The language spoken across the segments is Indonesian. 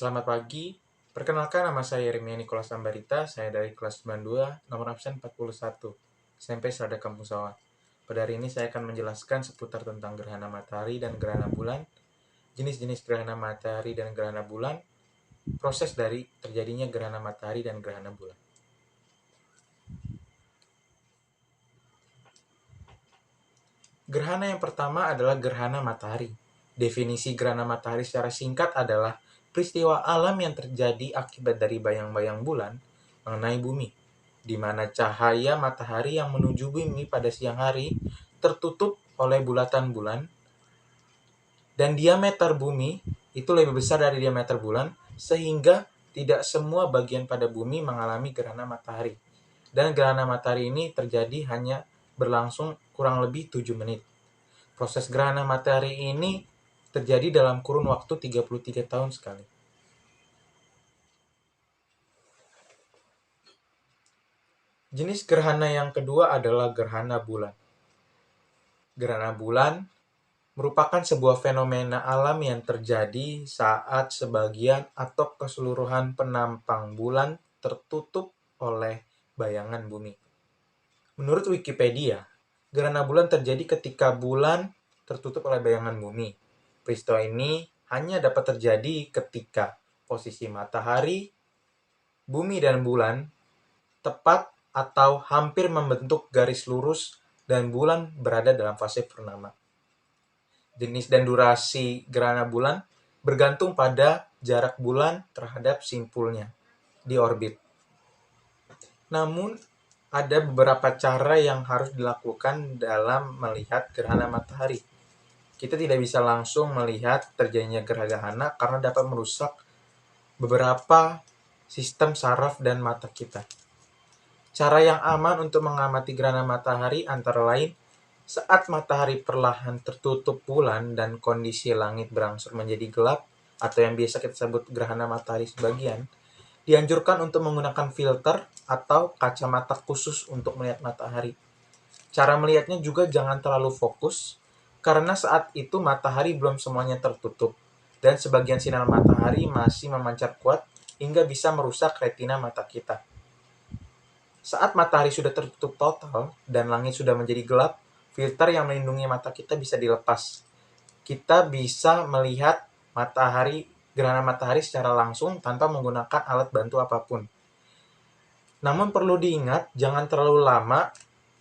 Selamat pagi, perkenalkan nama saya Yeremia Nikolas Ambarita, saya dari kelas 92, nomor absen 41, SMP Selada Kampung Sawah. Pada hari ini saya akan menjelaskan seputar tentang gerhana matahari dan gerhana bulan, jenis-jenis gerhana matahari dan gerhana bulan, proses dari terjadinya gerhana matahari dan gerhana bulan. Gerhana yang pertama adalah gerhana matahari. Definisi gerhana matahari secara singkat adalah peristiwa alam yang terjadi akibat dari bayang-bayang bulan mengenai bumi, di mana cahaya matahari yang menuju bumi pada siang hari tertutup oleh bulatan bulan, dan diameter bumi itu lebih besar dari diameter bulan, sehingga tidak semua bagian pada bumi mengalami gerhana matahari. Dan gerhana matahari ini terjadi hanya berlangsung kurang lebih 7 menit. Proses gerhana matahari ini terjadi dalam kurun waktu 33 tahun sekali. Jenis gerhana yang kedua adalah gerhana bulan. Gerhana bulan merupakan sebuah fenomena alam yang terjadi saat sebagian atau keseluruhan penampang bulan tertutup oleh bayangan bumi. Menurut Wikipedia, gerhana bulan terjadi ketika bulan tertutup oleh bayangan bumi. Peristiwa ini hanya dapat terjadi ketika posisi matahari, bumi, dan bulan tepat atau hampir membentuk garis lurus dan bulan berada dalam fase purnama. Jenis dan durasi gerhana bulan bergantung pada jarak bulan terhadap simpulnya di orbit. Namun, ada beberapa cara yang harus dilakukan dalam melihat gerhana matahari. Kita tidak bisa langsung melihat terjadinya gerhana karena dapat merusak beberapa sistem saraf dan mata kita. Cara yang aman untuk mengamati gerhana matahari antara lain saat matahari perlahan tertutup bulan dan kondisi langit berangsur menjadi gelap, atau yang biasa kita sebut gerhana matahari sebagian, dianjurkan untuk menggunakan filter atau kacamata khusus untuk melihat matahari. Cara melihatnya juga jangan terlalu fokus, karena saat itu matahari belum semuanya tertutup, dan sebagian sinar matahari masih memancar kuat hingga bisa merusak retina mata kita. Saat matahari sudah tertutup total dan langit sudah menjadi gelap, filter yang melindungi mata kita bisa dilepas. Kita bisa melihat gerhana matahari secara langsung tanpa menggunakan alat bantu apapun. Namun perlu diingat, jangan terlalu lama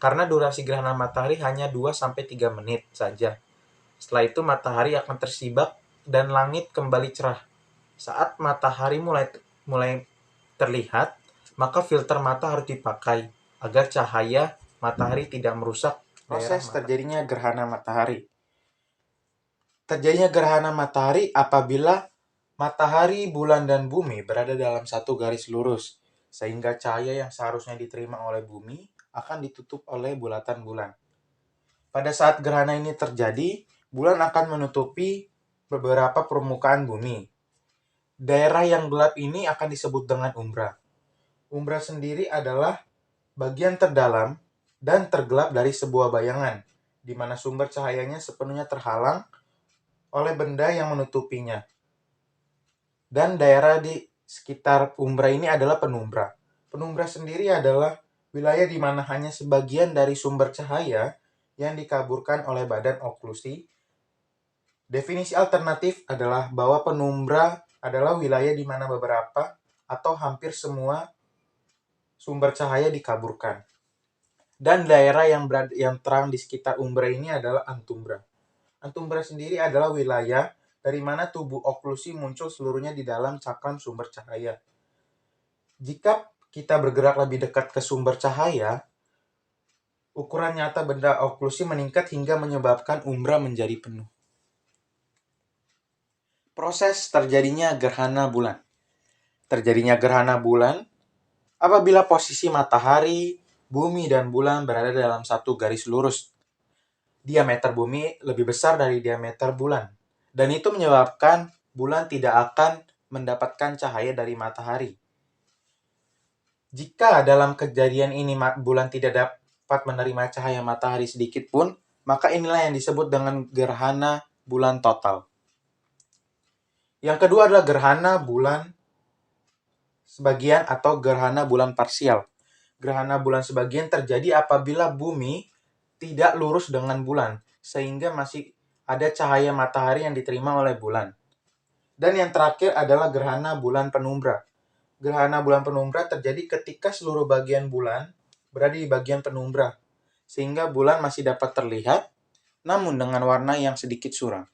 karena durasi gerhana matahari hanya 2-3 menit saja. Setelah itu matahari akan tersibak dan langit kembali cerah. Saat matahari mulai terlihat, maka filter mata harus dipakai agar cahaya matahari tidak merusak proses terjadinya gerhana matahari. Terjadinya gerhana matahari apabila matahari, bulan, dan bumi berada dalam satu garis lurus, sehingga cahaya yang seharusnya diterima oleh bumi akan ditutup oleh bulatan bulan. Pada saat gerhana ini terjadi, bulan akan menutupi beberapa permukaan bumi. Daerah yang gelap ini akan disebut dengan umbra. Umbra sendiri adalah bagian terdalam dan tergelap dari sebuah bayangan, di mana sumber cahayanya sepenuhnya terhalang oleh benda yang menutupinya. Dan daerah di sekitar umbra ini adalah penumbra. Penumbra sendiri adalah wilayah di mana hanya sebagian dari sumber cahaya yang dikaburkan oleh badan oklusi. Definisi alternatif adalah bahwa penumbra adalah wilayah di mana beberapa atau hampir semua sumber cahaya dikaburkan. Dan daerah yang terang di sekitar umbra ini adalah antumbra. Antumbra sendiri adalah wilayah dari mana tubuh oklusi muncul seluruhnya di dalam cakram sumber cahaya. Jika kita bergerak lebih dekat ke sumber cahaya, ukuran nyata benda oklusi meningkat hingga menyebabkan umbra menjadi penuh. Proses terjadinya gerhana bulan. Terjadinya gerhana bulan apabila posisi matahari, bumi, dan bulan berada dalam satu garis lurus. Diameter bumi lebih besar dari diameter bulan, dan itu menyebabkan bulan tidak akan mendapatkan cahaya dari matahari. Jika dalam kejadian ini bulan tidak dapat menerima cahaya matahari sedikit pun, maka inilah yang disebut dengan gerhana bulan total. Yang kedua adalah gerhana bulan sebagian atau gerhana bulan parsial. Gerhana bulan sebagian terjadi apabila bumi tidak lurus dengan bulan, sehingga masih ada cahaya matahari yang diterima oleh bulan. Dan yang terakhir adalah gerhana bulan penumbra. Gerhana bulan penumbra terjadi ketika seluruh bagian bulan berada di bagian penumbra, sehingga bulan masih dapat terlihat, namun dengan warna yang sedikit suram.